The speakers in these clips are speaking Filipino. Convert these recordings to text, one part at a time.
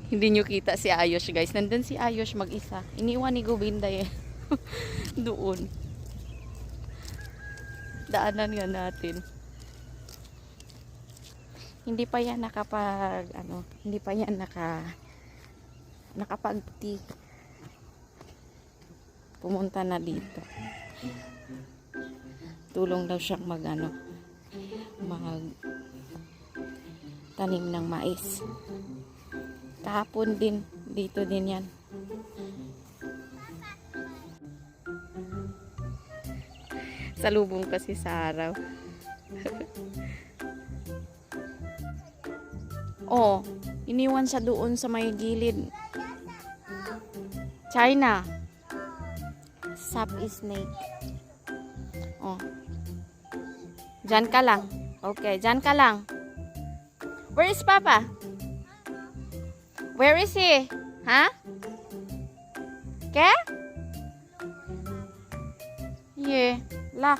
Hindi nyo kita si Ayos, guys. Nandun si Ayos mag-isa. Iniwan ni Govinda eh. Doon. Daanan nga natin. Hindi pa yan hindi pa yan nakapag-tea. Pumunta na dito. Tulong daw siyang mag tanim ng mais. Kahapon din, dito din yan. Salubong kasi sa araw. Oh, iniwan siya doon sa may gilid. China. Sap is snake. Oh. Diyan ka lang. Okay, diyan ka lang. Where is Papa? Where is he? Huh? Okay? Yeah. La.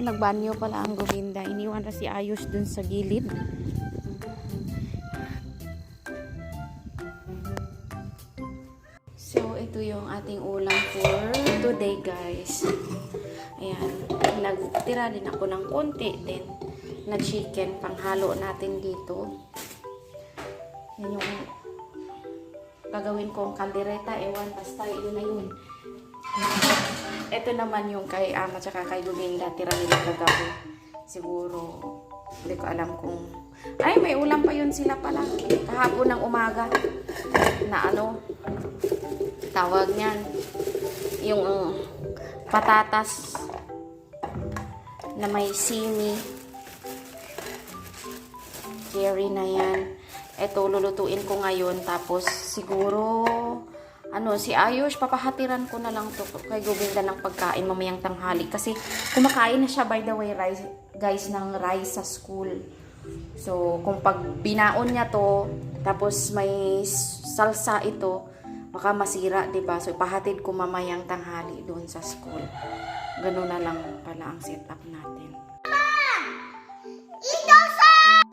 Nagbanyo pala ang Govinda. Iniwan na si Ayos dun sa gilid. So, ito yung ating ulam for today, guys. Ayan. Nagtira din ako ng konti din na chicken panghalo natin dito. Yan yung gagawin kong kaldereta. Ewan, basta yun na yun. Ito naman yung kay Ama tsaka kay Govinda. Tira nila kagabi. Siguro, hindi ko alam kung... Ay, may ulam pa yun sila pala. Kahapon ng umaga. Na tawag niyan. Yung patatas na may simi. Cherry na yan. Ito, lulutuin ko ngayon. Tapos, siguro... si Ayos, papahatiran ko na lang to kay Govinda ng pagkain mamayang tanghali. Kasi kumakain na siya, by the way, guys, ng rice sa school. So, kung pag binaon niya to, tapos may salsa ito, baka masira, diba? So, ipahatid ko mamayang tanghali doon sa school. Ganun na lang pala ang setup natin.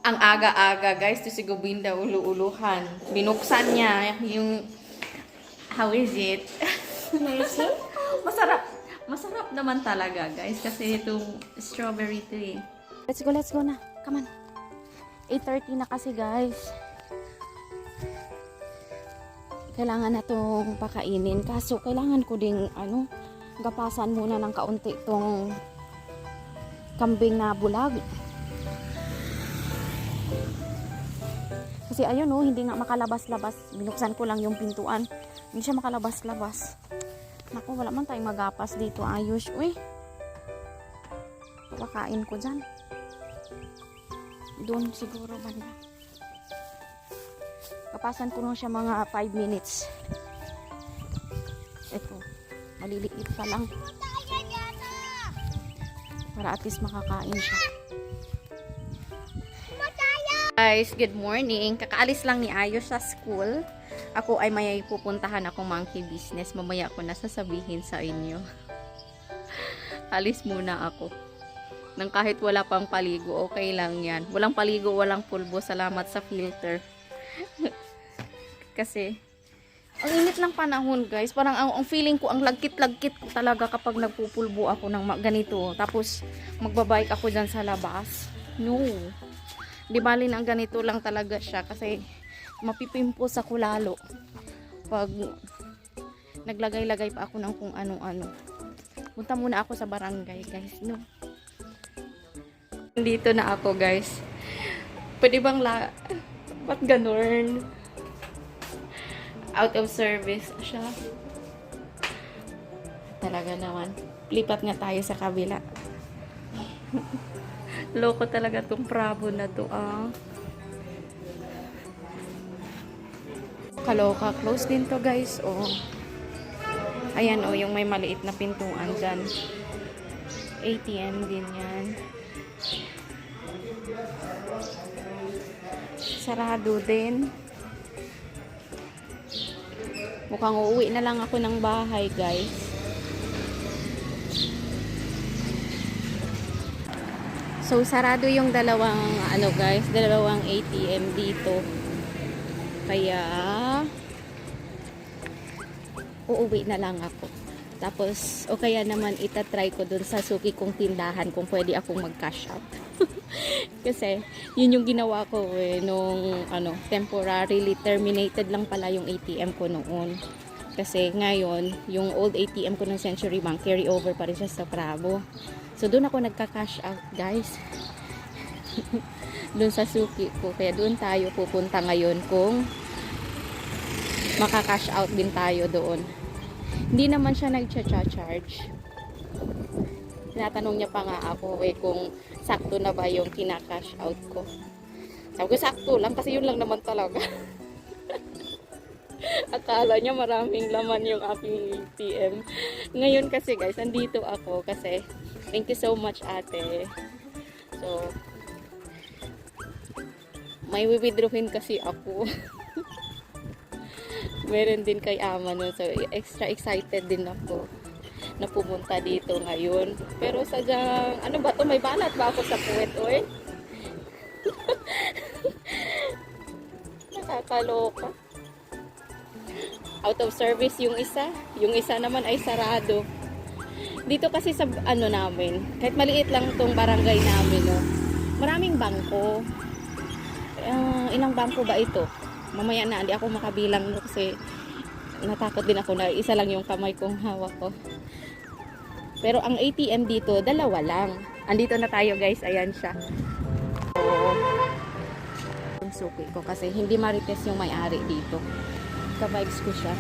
Ang aga-aga, guys, to si Govinda, ulu-uluhan. Binuksan niya yung... How is it? Masarap. Masarap naman talaga, guys. Kasi itong strawberry to eh. Let's go na. Come on. 8:30 na kasi, guys. Kailangan na itong pakainin. Kaso, kailangan ko ding, gapasan muna ng kaunti itong kambing na bulag. Kasi ayun, hindi nga makalabas-labas. Binuksan ko lang yung pintuan. Hindi siya makalabas-labas. Naku, wala man tayong magapas dito. Ayos. Uy. Pakain ko dyan. Doon siguro banda. Kapasan ko lang siya mga 5 minutes. Ito. Maliliit pa lang. Para at least makakain siya. Guys, good morning. Kakaalis lang ni Ayos sa school. Ako ay may pupuntahan akong monkey business. Mamaya ko na sasabihin sa inyo. Alis muna ako. Nang kahit wala pang paligo, okay lang yan. Walang paligo, walang pulbo. Salamat sa filter. Kasi, ang init ng panahon, guys. Parang ang feeling ko, ang lagkit-lagkit ko talaga kapag nagpupulbo ako ng ganito. Tapos, magbabike ako dyan sa labas. No. Di bali ng ganito lang talaga siya kasi mapipimpos ako lalo pag naglagay-lagay pa ako ng kung ano-ano. Punta muna ako sa barangay, guys, no? Dito na ako, guys. Pwede bang ba't ganun? Out of service siya. Talaga naman. Lipat nga tayo sa kabila. Loko talaga tong Bravo na to, Kaloka. Close din to, guys, Ayan, yung may maliit na pintuan dyan. ATM din yan. Sarado din. Mukhang uuwi na lang ako ng bahay, guys. So, sarado yung dalawang, ano guys, dalawang ATM dito. Kaya, uuwi na lang ako. Tapos, o kaya naman itatry ko dun sa suki kong tindahan kung pwede akong mag-cash out. Kasi, yun yung ginawa ko nung temporarily terminated lang pala yung ATM ko noon. Kasi ngayon, yung old ATM ko ng Century Bank, carry over pa rin siya sa Bravo. So, doon ako nagka-cash out, guys. Doon sa suki ko. Kaya doon tayo pupunta ngayon kung maka-cash out din tayo doon. Hindi naman siya nag-charge. Tinatanong niya pa nga ako kung sakto na ba yung kina-cash out ko. Sabi ko, sakto lang kasi yun lang naman talaga. Akala niya maraming laman yung aking ATM. Ngayon kasi guys, andito ako kasi thank you so much ate. So, may withdrawin kasi ako. Meron din kay ama no. So, extra excited din ako na pumunta dito ngayon. Pero sadyang, ano ba to? May balat ba ako sa puwet, oy? Nakakaloka. Out of service yung isa. Yung isa naman ay sarado. Dito kasi sa namin, kahit maliit lang tong barangay namin, no, maraming bangko. Ilang bangko ba ito? Mamaya na, hindi ako makabilang no, kasi natakot din ako na isa lang yung kamay kong hawak ko. Pero ang ATM dito, dalawa lang. Andito na tayo guys, ayan siya. So, yung suki ko kasi hindi marites yung may-ari dito. Ka-vibes ko siya.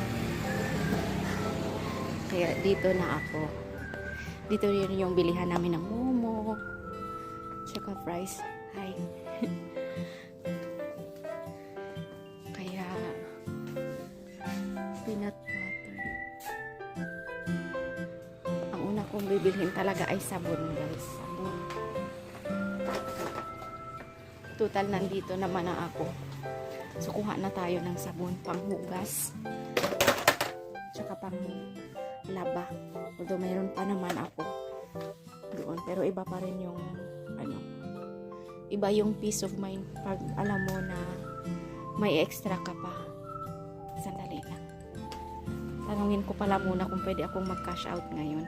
Kaya dito na ako. Dito rin yung bilihan namin ng momo. Tsaka fries. Hi. Kaya peanut butter. Ang una kong bibilhin talaga ay sabon guys. Sabon. Total nandito naman na ako. So, kuha na tayo ng sabon panghugas. Tsaka pang laba. Although, mayroon pa naman ako doon. Pero iba pa rin yung, iba yung peace of mind pag alam mo na may extra ka pa. Sandali lang. Tanungin ko pala muna kung pwede akong mag-cash out ngayon.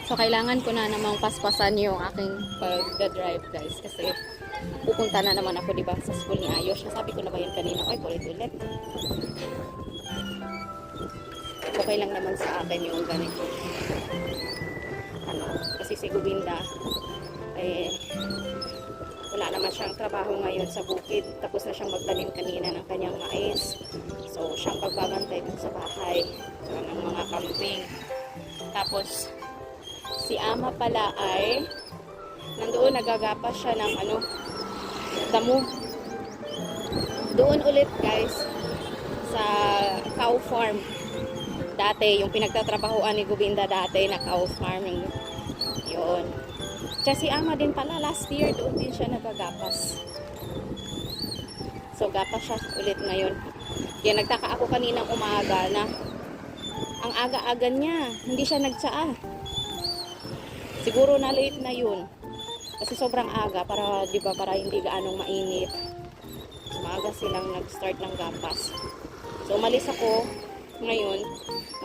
So, kailangan ko na namang paspasan yung aking pag-drive guys. Kasi, pupunta na naman ako diba sa school ni Ayos. Sabi ko na ba yun kanina? Ay, ulit-ulit. Okay lang naman sa akin yung ganito. Kasi si Gubinda, wala naman siyang trabaho ngayon sa bukid. Tapos na siyang magtanim kanina ng kanyang mais. So, siyang pagbabantay dun sa bahay. Ng mga kambing. Tapos, si ama pala ay nandoon nagagapas siya ng damo. Doon ulit guys sa cow farm. Dati yung pinagtatrabahoan ni Gubinda dati na cow farm yun. Tsaka si ama din pala last year doon din siya nagagapas. So gapas siya ulit ngayon. Kaya nagtaka ako kaninang umaga na ang aga-aga niya hindi siya nagtsaa. Siguro na late na yun. Kasi sobrang aga para, di ba, para hindi gaanong mainit. Maaga silang nag-start ng gapas. So, umalis ako ngayon,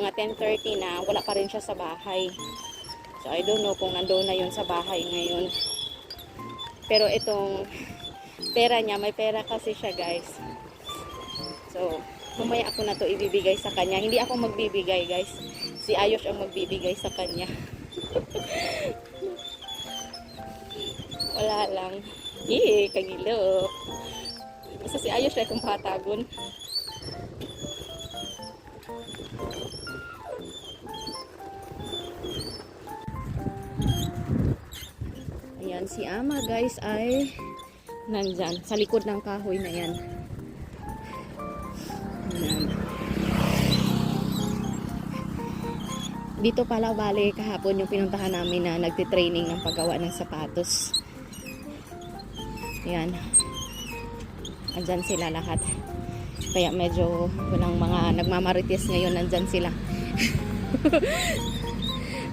mga 10:30 na, wala pa rin siya sa bahay. So, I don't know kung nandoon na yun sa bahay ngayon. Pero itong pera niya, may pera kasi siya, guys. So, mamaya ako na to ibibigay sa kanya. Hindi ako magbibigay, guys. Si Ayos ang magbibigay sa kanya. Wala lang. Kagilo. Basta si Ayos siya kung patagon. Ayan, si ama guys ay nandyan. Sa likod ng kahoy na yan. Ayan. Dito pala bale kahapon yung pinuntahan namin na nagtitraining ng paggawa ng sapatos. Ayan. Andyan sila lahat. Kaya medyo walang mga nagmamarites ngayon. Nandyan sila.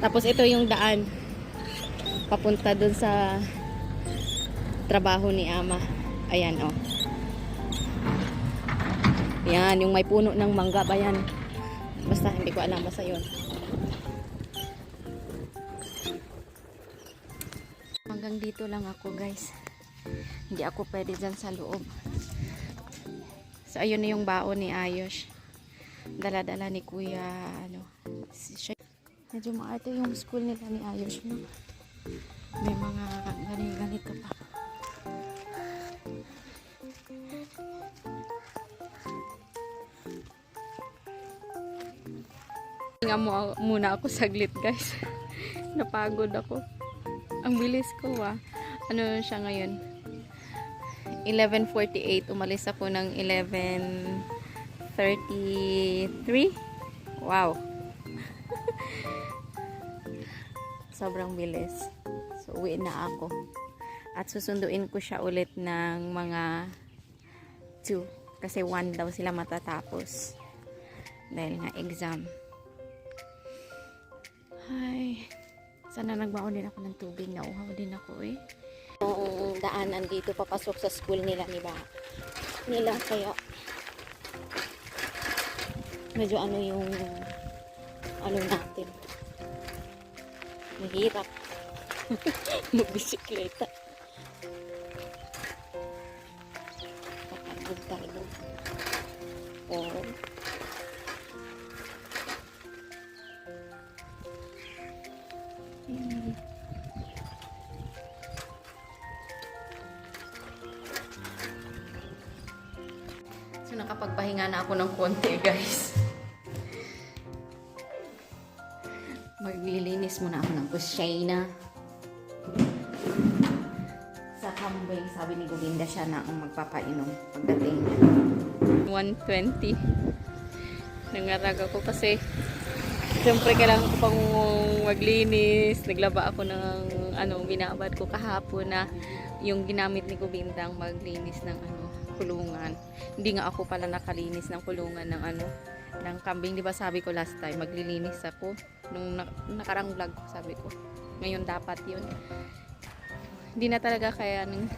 Tapos ito yung daan. Papunta dun sa trabaho ni Ama. Ayan, oh. Yan, yung may puno ng mangga ba yan? Basta, hindi ko alam. Basta yun. Hanggang dito lang ako, guys. Hindi ako pwede dyan sa loob. So, ayun na yung baon ni Ayos. Dala-dala ni Kuya, medyo maarte yung school nila ni Ayos, no? May mga ganito pa. Nga muna ako saglit, guys. Napagod ako. Ang bilis ko, Ano siya ngayon? 11:48. Umalis ako ng 11:33. Wow. Sobrang bilis. So, uwi na ako. At susunduin ko siya ulit ng mga 2. Kasi 1 daw sila matatapos. Dahil nga exam. Ay, sana nagbaon din ako ng tubig. Nauhaw din ako eh. Yung daanan dito papasok sa school nila nila kaya medyo yung natin. Mahirap. Magbisikleta. Patagod-tagod. Oh. So, nakapagpahinga na ako ng konti, guys. Maglilinis muna ako ng kusina. Sa kambing, sabi ni Govinda siya na ang magpapainom pagdating niya. 1:20. Nangarag ako kasi siyempre kailangan ko pang maglinis. Naglaba ako ng binabad ko kahapon na yung ginamit ni Govinda ang maglinis ng kulungan. Hindi nga ako pala nakalinis ng kulungan ng kambing. Di ba sabi ko last time maglilinis ako nung nakarang vlog ko, sabi ko ngayon dapat yun. Hindi na talaga kaya ng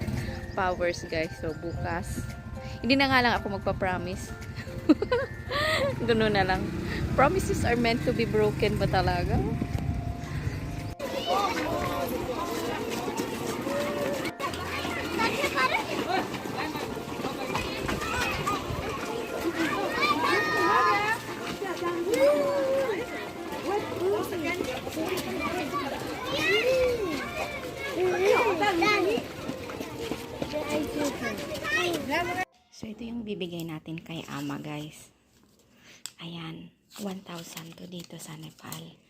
powers, guys. So bukas hindi na nga lang ako magpa-promise. Ganoon na lang. Promises are meant to be broken ba talaga? So, ito yung bibigay natin kay Ama, guys. Ayan. 1,000 to dito sa Nepal.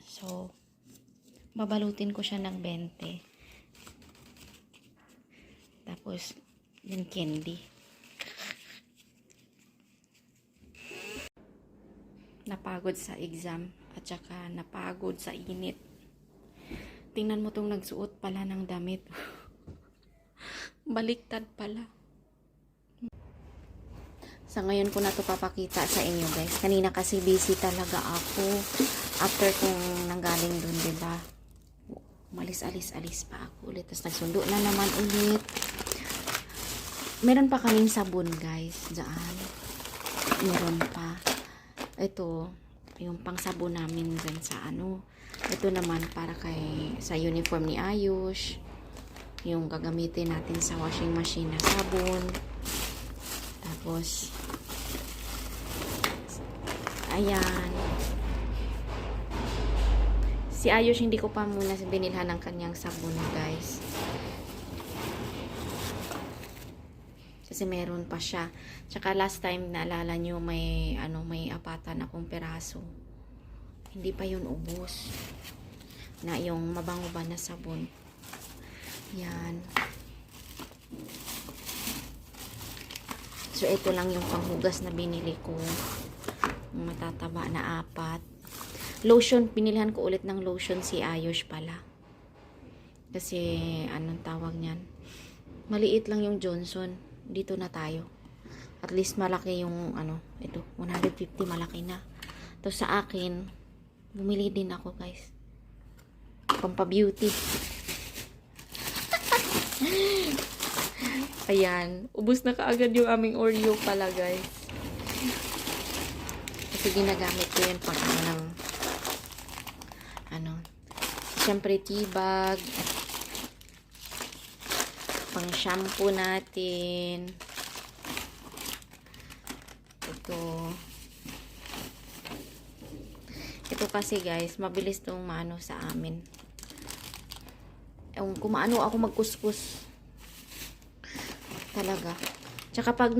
So, babalutin ko siya ng 20. Tapos, yung candy. Napagod sa exam. At saka, napagod sa init. Tingnan mo tong nagsuot pala ng damit. Baliktad pala. Sa ngayon ko na to papakita sa inyo, guys. Kanina kasi busy talaga ako. After kong nanggaling dun, diba? Malis-alis-alis pa ako ulit. Tapos nagsundo na naman ulit. Meron pa kaming sabon, guys. Diyan. Meron pa. Ito, yung pang sabon namin dyan sa Ito naman para sa uniform ni Ayush. Yung gagamitin natin sa washing machine na sabon. Tapos, ayan. Si Ayush, hindi ko pa muna binilhan ng kanyang sabon, guys. Kasi meron pa siya. Tsaka last time, naalala nyo, may apatan akong peraso. Hindi pa yun ubos. Na yung mabango ba na sabon. Yan. So, ito lang yung panghugas na binili ko. Matataba na 4. Lotion, pinilhan ko ulit ng lotion si Ayush pala. Kasi, anong tawag niyan? Maliit lang yung Johnson. Dito na tayo. At least malaki yung, ito, 150 malaki na. Tapos sa akin, Bumili din ako, guys. Pampa-beauty. Ayan. Ubus na kaagad yung aming Oreo pala, guys. Kasi ginagamit ko yan pang syempre tea bag. Pang shampoo natin. Ito kasi, guys, mabilis tong maano sa amin. Kung maano ako magkuskus. Talaga. Tsaka pag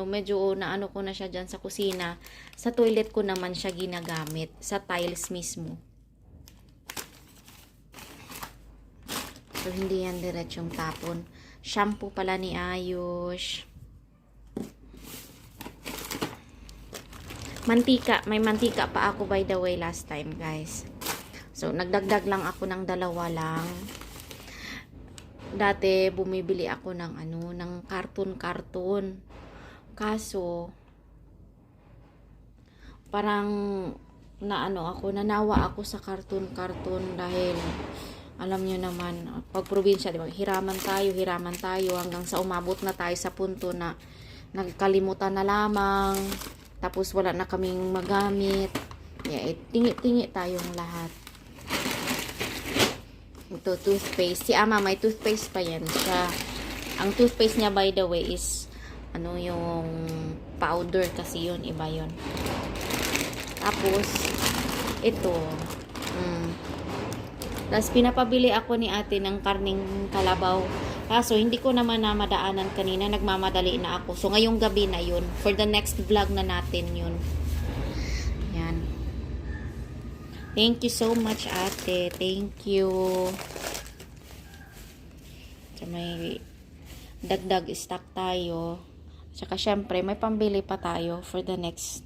medyo naano ko na siya dyan sa kusina, sa toilet ko naman siya ginagamit. Sa tiles mismo. So, hindi yan diretsong tapon. Shampoo pala ni Ayush. Mantika. May mantika pa ako, by the way, last time, guys. So, nagdagdag lang ako ng 2 lang. Dati, bumibili ako ng ng karton-karton. Kaso, parang nanawa ako sa karton-karton dahil alam nyo naman, pag probinsya, diba, hiraman tayo hanggang sa umabot na tayo sa punto na nagkalimutan na lamang, tapos wala na kaming magamit. Tingi-tingi tayong lahat. Ito, toothpaste. Si Ama, may toothpaste pa yan siya. Ang toothpaste niya, by the way, is yung powder kasi yun. Iba yun. Tapos, ito. Tapos, pinapabili ako ni ate ng karning kalabaw. Kaso, hindi ko naman na madaanan kanina. Nagmamadali na ako. So, ngayong gabi na yun. For the next vlog na natin yun. Yan. Thank you so much, ate. Thank you. So, may dagdag stock tayo. Tsaka, syempre, may pambili pa tayo for the next,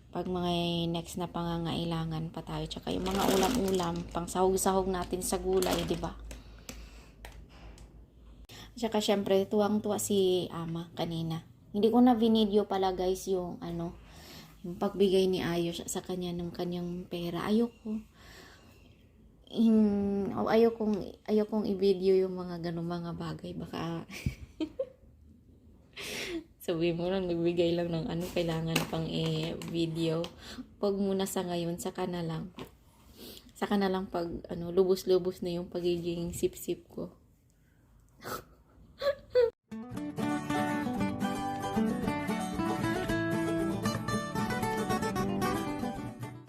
pag mga next na pangangailangan pa tayo. Tsaka, yung mga ulam-ulam, pang sahog-sahog natin sa gulay, diba? Tsaka, syempre, tuwang-tuwa si Ama kanina. Hindi ko na video pala, guys, yung yung pagbigay ni Ayush sa kanya ng kanyang pera. Ayokong i-video yung mga ganung mga bagay. Baka sabi mo lang, nagbigay lang ng kailangan pang i-video. Pag muna sa ngayon, saka na lang pag lubos-lubos na yung pagiging sip-sip ko.